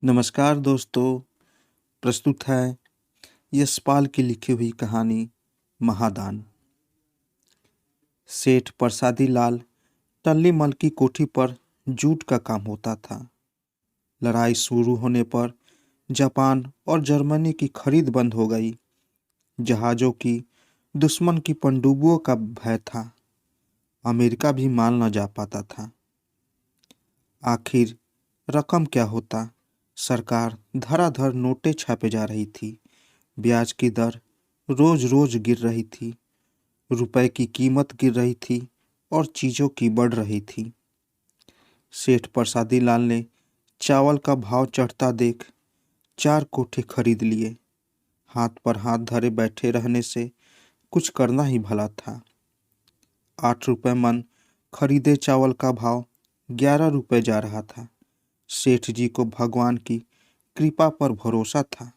नमस्कार दोस्तों। प्रस्तुत है यशपाल की लिखी हुई कहानी महादान। सेठ प्रसादी लाल टल्ली मल की कोठी पर जूट का काम होता था। लड़ाई शुरू होने पर जापान और जर्मनी की खरीद बंद हो गई। जहाज़ों की दुश्मन की पनडुब्बियों का भय था। अमेरिका भी माल न जा पाता था। आखिर रकम क्या होता। सरकार धड़ाधड़ नोटें छापे जा रही थी। ब्याज की दर रोज रोज गिर रही थी। रुपए की कीमत गिर रही थी और चीज़ों की बढ़ रही थी। सेठ प्रसादी लाल ने चावल का भाव चढ़ता देख 4 कोठे खरीद लिए। हाथ पर हाथ धरे बैठे रहने से कुछ करना ही भला था। 8 रुपये मन खरीदे चावल का भाव 11 रुपये जा रहा था। सेठ जी को भगवान की कृपा पर भरोसा था।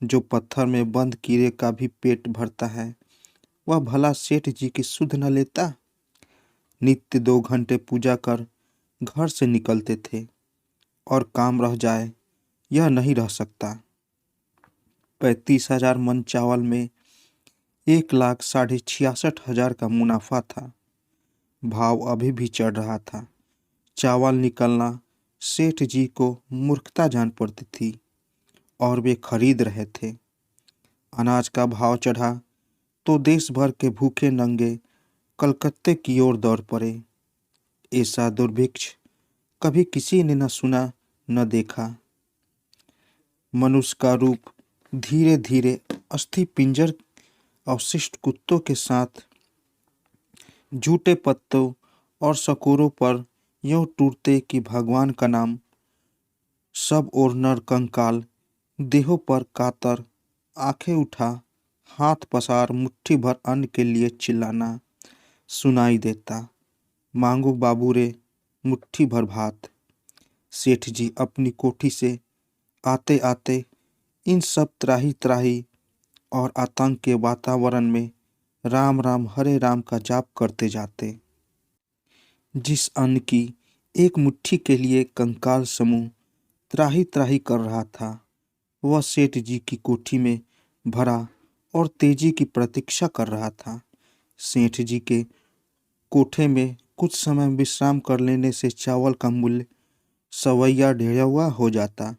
जो पत्थर में बंद कीड़े का भी पेट भरता है, वह भला सेठ जी की सुध न लेता। नित्य 2 घंटे पूजा कर घर से निकलते थे और काम रह जाए यह नहीं रह सकता। 35,000 मन चावल में 1,66,000 का मुनाफा था। भाव अभी भी चढ़ रहा था। चावल निकलना सेठ जी को मूर्खता जान पड़ती थी और वे खरीद रहे थे। अनाज का भाव चढ़ा तो देश भर के भूखे नंगे कलकत्ते की ओर दौड़ पड़े। ऐसा दुर्भिक्ष कभी किसी ने न सुना न देखा। मनुष्य का रूप धीरे धीरे अस्थि पिंजर अवशिष्ट कुत्तों के साथ झूठे पत्तों और सकोरों पर यूं टूटते कि भगवान का नाम सब और नर कंकाल देहों पर कातर आंखें उठा हाथ पसार मुट्ठी भर अन्न के लिए चिल्लाना सुनाई देता। मांगो बाबू रे मुट्ठी भर भात। सेठ जी अपनी कोठी से आते आते इन सब त्राही त्राही और आतंक के वातावरण में राम राम हरे राम का जाप करते जाते। जिस अन्न की एक मुट्ठी के लिए कंकाल समूह त्राही त्राही कर रहा था, वह सेठ जी की कोठी में भरा और तेजी की प्रतीक्षा कर रहा था। सेठ जी के कोठे में कुछ समय विश्राम कर लेने से चावल का मूल्य सवैया ढेरवा हो जाता।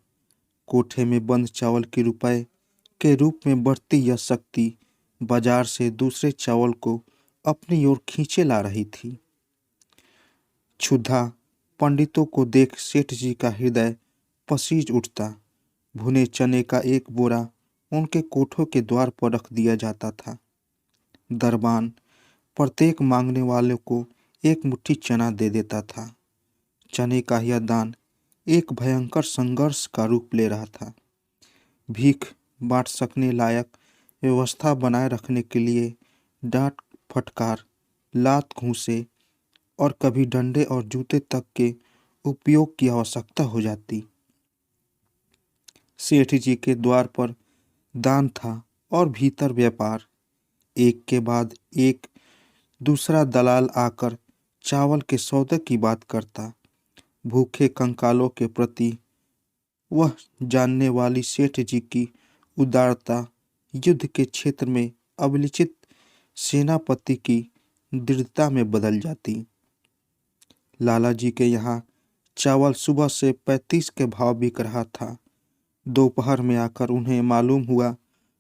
कोठे में बंद चावल के रुपए के रूप में बढ़ती यह शक्ति बाजार से दूसरे चावल को अपनी ओर खींचे ला रही थी। क्षुधा पंडितों को देख सेठ जी का हृदय पसीज उठता। भुने चने का एक बोरा उनके कोठों के द्वार पर रख दिया जाता था। दरबान प्रत्येक मांगने वाले को एक मुट्ठी चना दे देता था। चने का यह दान एक भयंकर संघर्ष का रूप ले रहा था। भीख बांट सकने लायक व्यवस्था बनाए रखने के लिए डांट फटकार लात घूंसे और कभी डंडे और जूते तक के उपयोग की आवश्यकता हो जाती। सेठ जी के द्वार पर दान था और भीतर व्यापार। एक के बाद एक दूसरा दलाल आकर चावल के सौदे की बात करता। भूखे कंकालों के प्रति वह जानने वाली सेठ जी की उदारता युद्ध के क्षेत्र में अभिलिखित सेनापति की दृढ़ता में बदल जाती। लाला जी के यहाँ चावल सुबह से 35 के भाव बिक रहा था। दोपहर में आकर उन्हें मालूम हुआ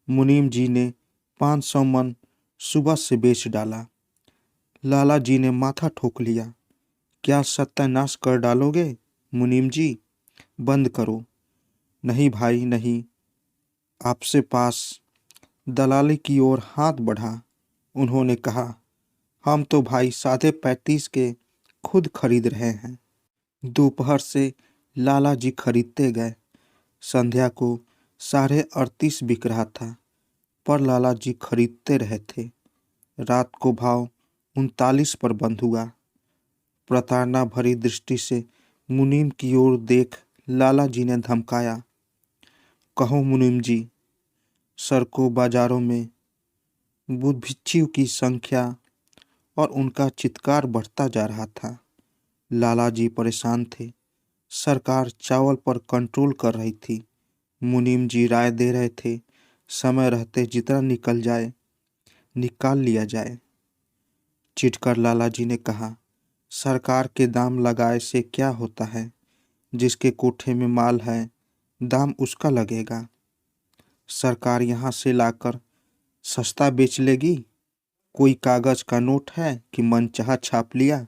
मुनीम जी ने 500 मन सुबह से बेच डाला। लाला जी ने माथा ठोक लिया। क्या सत्यानाश कर डालोगे मुनीम जी? बंद करो। नहीं भाई नहीं। आपसे पास दलाली की ओर हाथ बढ़ा। उन्होंने कहा, हम तो भाई साढ़े 35 के खुद खरीद रहे हैं। दोपहर से लाला जी खरीदते गए। संध्या को 38.5 बिक रहा था, पर लाला जी खरीदते रहे थे। रात को भाव 39 पर बंद हुआ। प्रताड़ना भरी दृष्टि से मुनीम की ओर देख लाला जी ने धमकाया, कहो मुनीम जी। सड़कों बाजारों में बुद्धिभिक्षु की संख्या और उनका चित्कार बढ़ता जा रहा था। लाला जी परेशान थे। सरकार चावल पर कंट्रोल कर रही थी। मुनीम जी राय दे रहे थे, समय रहते जितना निकल जाए निकाल लिया जाए। चिढ़कर लाला जी ने कहा, सरकार के दाम लगाए से क्या होता है? जिसके कोठे में माल है, दाम उसका लगेगा। सरकार यहाँ से लाकर सस्ता बेच लेगी। कोई कागज का नोट है कि मनचाहा छाप लिया।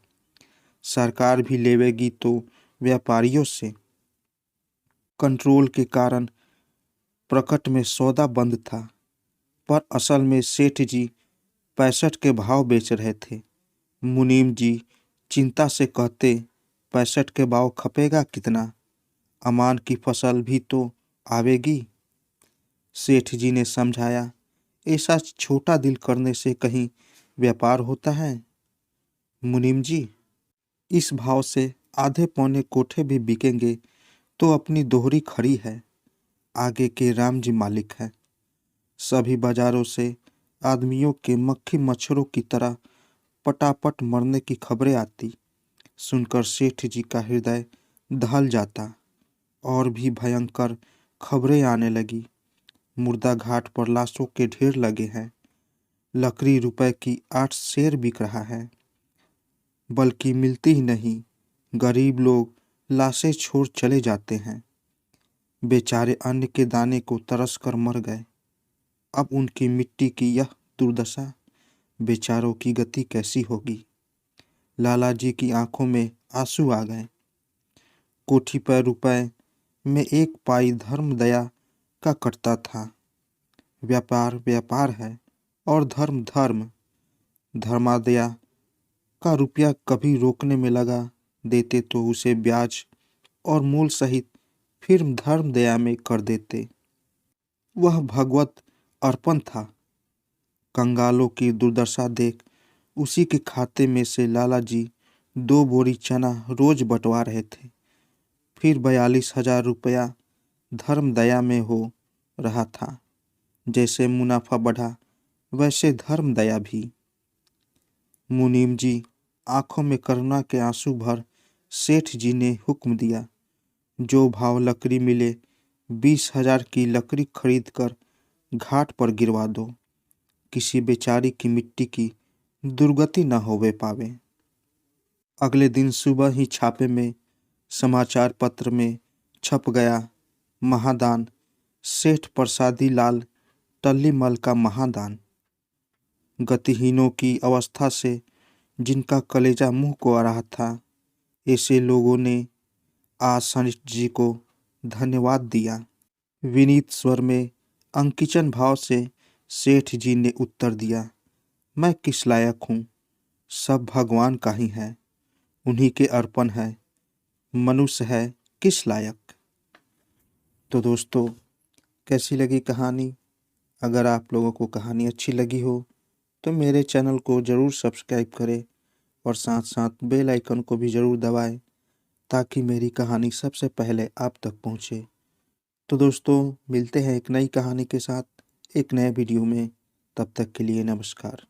सरकार भी लेवेगी तो व्यापारियों से। कंट्रोल के कारण प्रकट में सौदा बंद था, पर असल में सेठ जी 65 के भाव बेच रहे थे। मुनीम जी चिंता से कहते, 65 के भाव खपेगा कितना? अमान की फसल भी तो आवेगी। सेठ जी ने समझाया, ऐसा छोटा दिल करने से कहीं व्यापार होता है? मुनीम जी, इस भाव से आधे पौने कोठे भी बिकेंगे तो अपनी दोहरी खड़ी है। आगे के राम जी मालिक हैं। सभी बाजारों से आदमियों के मक्खी मच्छरों की तरह पटापट मरने की खबरें आती। सुनकर सेठ जी का हृदय दहल जाता। और भी भयंकर खबरें आने लगी। मुर्दा घाट पर लाशों के ढेर लगे हैं। लकड़ी रुपए की 8 सेर बिक रहा है, बल्कि मिलती ही नहीं। गरीब लोग लाशें छोड़ चले जाते हैं। बेचारे अन्न के दाने को तरस कर मर गए। अब उनकी मिट्टी की यह दुर्दशा, बेचारों की गति कैसी होगी? लाला जी की आंखों में आंसू आ गए। कोठी पर रुपए में 1 पाई धर्म दया का कटता था। व्यापार व्यापार है और धर्म धर्म। धर्मादया का रुपया कभी रोकने में लगा देते तो उसे ब्याज और मूल सहित फिर धर्म दया में कर देते। वह भगवत अर्पण था। कंगालों की दुर्दशा देख उसी के खाते में से लाला जी 2 बोरी चना रोज बंटवा रहे थे। फिर 42,000 रुपया धर्म दया में हो रहा था। जैसे मुनाफा बढ़ा वैसे धर्म दया भी। मुनीम जी आंखों में करुणा के आंसू भर सेठ जी ने हुक्म दिया, जो भाव लकड़ी मिले 20,000 की लकड़ी खरीद कर घाट पर गिरवा दो। किसी बेचारी की मिट्टी की दुर्गति न होवे पावे। अगले दिन सुबह ही छापे में समाचार पत्र में छप गया, महादान, सेठ प्रसादी लाल टल्लीमल का महादान। गतिहीनों की अवस्था से जिनका कलेजा मुंह को आ रहा था, ऐसे लोगों ने आज सेठ जी को धन्यवाद दिया। विनीत स्वर में अंकिचन भाव से सेठ जी ने उत्तर दिया, मैं किस लायक हूँ? सब भगवान का ही है, उन्हीं के अर्पण है। मनुष्य है किस लायक? तो दोस्तों, कैसी लगी कहानी? अगर आप लोगों को कहानी अच्छी लगी हो तो मेरे चैनल को ज़रूर सब्सक्राइब करें और साथ साथ बेल आइकन को भी ज़रूर दबाएं, ताकि मेरी कहानी सबसे पहले आप तक पहुंचे। तो दोस्तों, मिलते हैं एक नई कहानी के साथ एक नए वीडियो में। तब तक के लिए नमस्कार।